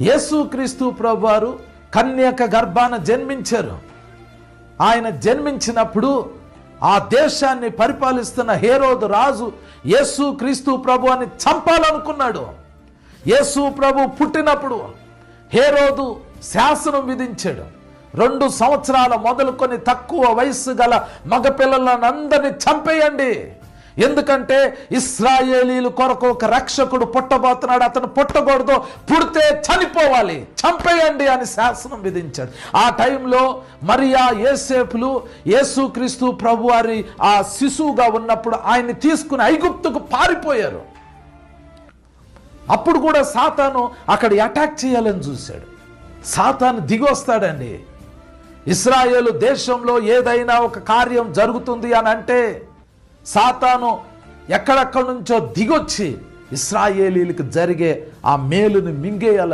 యేసుక్రీస్తు ప్రభువారు కన్యక గర్భాన జన్మించారు. ఆయన జన్మించినప్పుడు ఆ దేశాన్ని పరిపాలిస్తున్న హేరోదు రాజు యేసుక్రీస్తు ప్రభువాన్ని చంపాలనుకున్నాడు. యేసు ప్రభు పుట్టినప్పుడు హేరోదు శాసనం విధించాడు. 2 సంవత్సరాల మొదలుకొని తక్కువ వయస్సు గల మగపిల్లలందరినీ చంపేయండి, ఎందుకంటే ఇశ్రాయేలీలు కొరకు ఒక రక్షకుడు పుట్టబోతున్నాడు, అతను పుట్టకూడదు, పుడితే చనిపోవాలి, చంపేయండి అని శాసనం విధించాడు. ఆ టైంలో మరియా యోసేపులు యేసుక్రీస్తు ప్రభువారి ఆ శిశువుగా ఉన్నప్పుడు ఆయన్ని తీసుకుని ఐగుప్తుకు పారిపోయారు. అప్పుడు కూడా సాతాను అక్కడ అటాక్ చేయాలని చూశాడు. సాతాను దిగి వస్తాడండి. ఇశ్రాయేలు దేశంలో ఏదైనా ఒక కార్యం జరుగుతుంది అని అంటే సాతాను ఎక్కడెక్కడి నుంచో దిగొచ్చి ఇశ్రాయేలీలకు జరిగే ఆ మేలుని మింగేయాలని